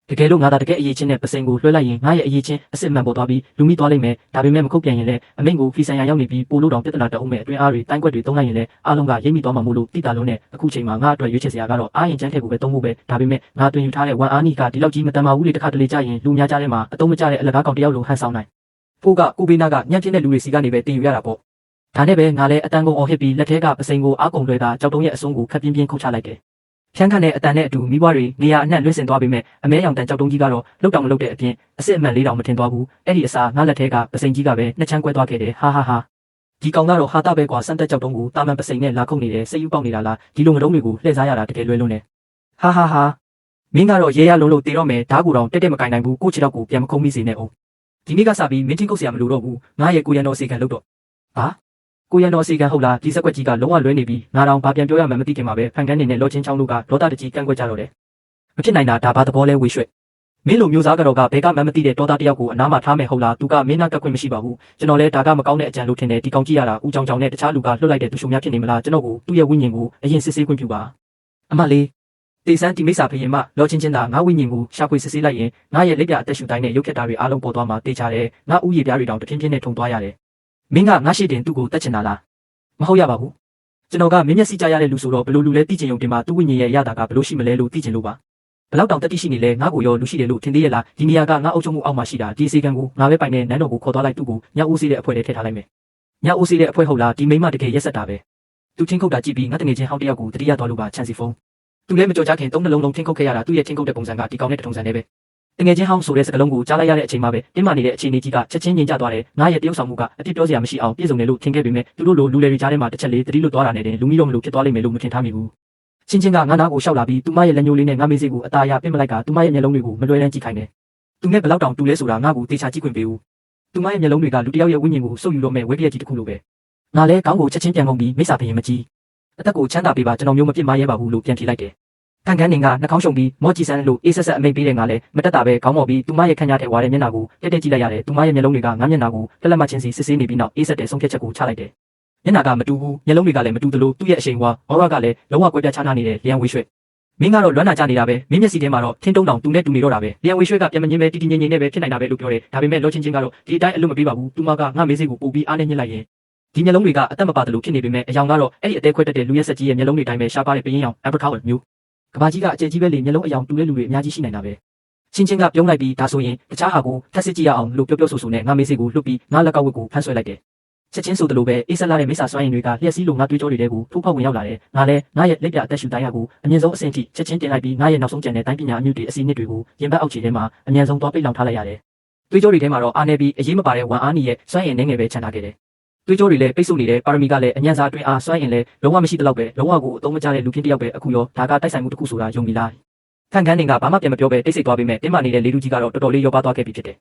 တကယ်လို့ငါသာတကယ်အရေးချင်းနဲ့ပစိန်ကိုလွှဲလိုက်ရင်ငါရဲ့အရေးချင်းအစ်စ်မှန်ပေါ်သွားပြီးလူမိသွားလိမ့်မယ်ဒါပေမဲ့မခုတ်ပြန်ရင်လည်းအမိန့်ကိုဖီဆိုင်ရာရောက်နေပြီးပို့လို့တောင်ပြဿနာတက်အောင်မဲ့အတွင်းအားတွေတိုင်းကွက်တွေသုံးလိုက်ရင်လည်းအားလုံးကရိပ်မိသွားမှာမို့လို့တိတာလုံးနဲ့အခုချိန်မှာငါအတွက်ရွေးချယ်စရာကတော့အားရင်ချမ်းထက်ကိုပဲသုံးဖို့ပဲဒါပေမဲ့ငါတွင်ယူထားတဲ့ဝန်အားနီကဒီလောက်ကြီးမတန်ပါဘူးလေတစ်ခါတလေကြာရင်လူများကြားထဲမှာအတုံးမကျတဲ့အလကားကောင်တယောက်လိုဟန်ဆောင်နိုင်ဖို့ကကိုဘေးနာကညံ့ပြင်းတဲ့လူတွေစီကနေပဲတင်ယူရတာပေါ့ဒါနဲ့ပဲငါလည်းအတန်ကုန်အောင်ဟစ်ပြီးလက်ထဲကပစိန်ကိုအားကုန်လွှဲတာကြောက်တုံးရဲ့အဆုံးကိုခပ်ပြင်းပြင်းခုတ်ချလိုက်တယ်ဖြန်းခန့်တဲ့အတန်နဲ့အတူမိဘတွေနေရာအနှံ့လွှင့်စင်သွားပေမဲ့အမဲရောင်တန်ကြောက်တုံးကြီးကတော့လှုပ်တောင်မလှုပ်တဲ့အပြင်အစ်စ်အမှန်လေးတောင်မထင်သွားဘူးအဲ့ဒီအစားငါလက်ထဲကပစိန်ကြီးကပဲနှစ်ချမ်းကွဲသွားခဲ့တယ်ဟာဒီကောင်ကတော့ဟာတာပဲကွာစမ်းတက်ကြောက်တုံးကိုတာမန်ပစိန်နဲ့လာခုတ်နေတယ်စိတ်ယူပေါက်နေတာလားဒီလိုငတုံးတွေကိုလှည့်စားရတာတကယ်လွယ်လွန်းနေဟာမင်းကတော့ရဲရလုံးလို့တေတော့မယ်ဓာတ်ကိုတော့တက်မကင်နိုင်ဘူးကိုချစ်တော့ကိုပြန်မခုံမိစေနဲ့အောင်ဒီနေ့ကစပြီးမင်းချင်းကုတ်စရာမလိုတော့ဘူးငါရဲ့ကိုရန်တော်စေခံလို့တော့ဟာကိုရန်တော်စီကန်ဟုတ်လားဒီစက်ကွက်ကြီးကလုံးဝလွဲနေပြီငါတောင်ဘာပြန်ပြောရမှမသိခင်မှာပဲဖန်ကန်းနေနဲ့လောချင်းချောင်းတို့ကဒေါသတကြီးကန့်ကွက်ကြတော့တယ်မဖြစ်နိုင်တာဒါဘာသဘောလဲဝေရွှဲ့မင်းလိုမျိုးစားကတော့ကဘဲကမှမသိတဲ့ဒေါသတယောက်ကိုအနားမှာထားမယ်ဟုတ်လားသူကမင်းနာကက်ခွင့်မရှိပါဘူးကျွန်တော်လဲဒါကမကောင်းတဲ့အကြံလို့ထင်တယ်ဒီကောင်ကြည့်ရတာဦးချောင်းနဲ့တခြားလူကလွတ်လိုက်တဲ့သူရှုံများဖြစ်နေမလားကျွန်တော်ကိုသူ့ရဲ့ဝိညာဉ်ကိုအရင်စစ်ဆေးခွင့်ပြုပါအမလေးတေဆန်းဒီမိစ္ဆာဖရင်မလောချင်းတာငါဝိညာဉ်ကိုရှာဖွေစစ်ဆေးလိုက်ရင်ငါရဲ့လက်ပြအသက်ရှူတိုင်းနဲ့ရုပ်ခက်တာတွေအားလုံးပေါ်သွားမှာတေချာတယ်ငါဥယျာဉ်ပြားတွေတောင်တပြင်းပြင်းနဲ့ထုံသွားရတယ်မင်းကငါရှိတင်သူ့ကိုတတ်ချင်တာလားမဟုတ်ရပါဘူးကျွန်တော်ကမင်းမျက်စိကြရတဲ့လူဆိုတော့ဘလို့လူလဲသိချင်ုံတင်မှာသူ့ဝိညာဉ်ရဲ့ရတာကဘလို့ရှိမလဲလို့သိချင်လို့ပါဘလောက်တောင်တက်တိရှိနေလဲငါ့ကိုရောလူရှိတယ်လို့ထင်သေးရဲ့လားဒီနေရာကငါအုပ်ချုပ်မှုအောက်မှာရှိတာဒီစီကံကိုငါပဲပိုင်နေနန်းတော်ကိုခေါ်သွားလိုက်သူ့ကိုညအိုးစီးတဲ့အဖွဲ့ထဲထည့်ထားလိုက်မယ်ညအိုးစီးတဲ့အဖွဲ့ဟုတ်လားဒီမိမတကယ်ရက်ဆက်တာပဲသူချင်းခုတ်တာကြည့်ပြီးငါတငယ်ချင်းဟောင်းတယောက်ကိုတတိယသွားလို့ပါချန်စီဖုန်းသူလည်းမကြော်ကြခင်သုံးနှလုံးလုံးထင်းခုတ်ခဲ့ရတာသူ့ရဲ့ထင်းခုတ်တဲ့ပုံစံကဒီကောင်နဲ့တထုံစံနဲ့ပဲတငယ်ချင်းဟောင်းဆိုတဲ့စကားလုံးကိုကြားလိုက်ရတဲ့အချိန်မှာပဲတင်းမာနေတဲ့အခြေအနေကြီးကချက်ချင်းငြိမ်ကျသွားတယ်ငါရဲ့တရုပ်ဆောင်မှုကအပြစ်ပြောစရာမရှိအောင်ပြည့်စုံတယ်လို့ထင်ခဲ့ပေမဲ့သူတို့လိုလူလေတွေကြားထဲမှာတစ်ချက်လေးတတိလွတ်သွားတာနဲ့တင်လူမီတော့မလို့ဖြစ်သွားလိမ့်မယ်လို့မထင်ထားမိဘူးချင်းချင်းကငါနားကိုရှောက်လာပြီးသူမရဲ့လက်ညှိုးလေးနဲ့ငါမေးစိကိုအตาရပင့်မလိုက်ကသူမရဲ့မျက်လုံးတွေကိုမလွှဲလန်းကြည့်ခိုင်းတယ်သူနဲ့ဘလောက်တောင်တူလဲဆိုတာငါ့ကိုသေချာကြည့်ခွင့်ပေးဦးသူမရဲ့မျက်လုံးတွေကလူတစ်ယောက်ရဲ့ဝိညာဉ်ကိုစုပ်ယူတော့မဲ့ဝဲပြက်ကြီးတစ်ခုလိုပဲငါလဲခေါင်းကိုချက်ချင်းပြန်ငုံပြီးမိစ္ဆာဖရင်မကြီးအသက်ကိုချမ်းသာပေးပါကျွန်တော်မျိုးမပြစ်မရဲပါဘူးလို့ပြန်ဖြေလိုက်တယ်ဖန်ကန်းနေကနှာခေါင်းရှုံပြီးမော့ကြည့်စမ်းလို့အေးဆက်ဆက်အမိတ်ပေးတဲ့ငါလဲမတက်တာပဲခေါင်းမော့ပြီးသူမရဲ့ခန့်ညားထဲဝါတဲ့မျက်နှာကိုတက်တက်ကြည့်လိုက်ရတယ်သူမရဲ့မျက်လုံးတွေကငါမျက်နှာကိုတက်လက်မချင်းစီစစ်ဆေးနေပြီးနောက်အေးဆက်တဲ့ဆုံးဖြတ်ချက်ကိုချလိုက်တယ်မျက်နှာကမတူဘူးမျက်လုံးတွေကလည်းမတူသလိုသူ့ရဲ့အရှိန်ဝါဩရကလည်းလုံးဝကွဲပြားခြားနားနေတယ်လျံဝေးရွှဲ့မင်းကတော့လွမ်းနာကြနေတာပဲမင်းမျက်စိထဲမှာတော့ထင်းတုံးတောင်သူနဲ့တူနေတော့တာပဲလျံဝေးရွှဲ့ကပြန်မငင်းပဲတီတီငိမ့်ငိမ့်နဲ့ပဲဖြစ်နိုင်တာပဲလို့ပြောတယ်ဒါပေမဲ့လောချင်းချင်းကတော့ဒီအတိုင်းအလွတ်မပေးပါဘူးသူမကငါမေးစိကိုပို့ပြီးအားနဲ့ညှစ်လိုက်ရင်ဒီမျက်လုံးတွေကအသက်မပါသလိုဖြစ်နေပေမဲ့အယောင်ကတော့အဲ့ဒီအသေးခွဲတက်တဲ့လူရဲ့စက်ကြီးရဲ့မျက်လုံးတွေတိုင်းပဲရှားပါတဲ့ပင်းရောင်အပရာမျိုးကဘာကြီးကအကျယ်ကြီးပဲလေမျက်လုံးအယောင်တူတဲ့လူတွေအများကြီးရှိနိုင်တာပဲချင်းချင်းကပြုံးလိုက်ပြီးဒါဆိုရင်တခြားဟာကိုထပ်စစ်ကြည့်ရအောင်လို့ပြောဆိုနဲ့ငါမေးစိကိုလှုပ်ပြီးငါလက်ကောက်ဝတ်ကိုဖမ်းဆွဲလိုက်တယ်ချက်ချင်းဆိုသလိုပဲအေးဆက်လာတဲ့မိစ္ဆာစွမ်းရည်တွေကလျှက်စီးလိုငါတွေးကြောတွေတဲကိုထိုးဖောက်ဝင်ရောက်လာတယ်ငါလဲငါရဲ့လက်ပြအသက်ရှူတိုင်းရကိုအမြင့်ဆုံးအဆင့်ထိချက်ချင်းတင်လိုက်ပြီးငါရဲ့နောက်ဆုံးကြံတဲ့တိုင်းပညာအမြင့်တွေအစီအနှစ်တွေကိုရင်ဘတ်အောက်ခြေထဲမှာအမြန်ဆုံးသွားပိတ်လောင်ထားလိုက်ရတယ်တွေးကြောတွေထဲမှာတော့အားနေပြီးအရေးမပါတဲ့ဝန်အားနီရဲ့စွမ်းရည်နှင်းငယ်ပဲချန်ထားခဲ့တယ်တွေးကြောတွေလည်းပိတ်ဆို့နေတဲ့ပါရမီကလည်းအញ្ញံစာအတွင်းအားစွမ်းရည်လည်းလုံးဝမရှိတဲ့လောက်ပဲလုံးဝကိုအသုံးမကျတဲ့လူခင်းတစ်ယောက်ပဲအခုရောဒါကတိုက်ဆိုင်မှုတစ်ခုဆိုတာယုံပြီလားဖန်ကန်းနေကဘာမှပြန်မပြောပဲတိတ်ဆိတ်သွားပေမဲ့တင်းမာနေတဲ့လေလူကြီးကတော့တော်တော်လေးရောပါသွားခဲ့ပြီဖြစ်တယ်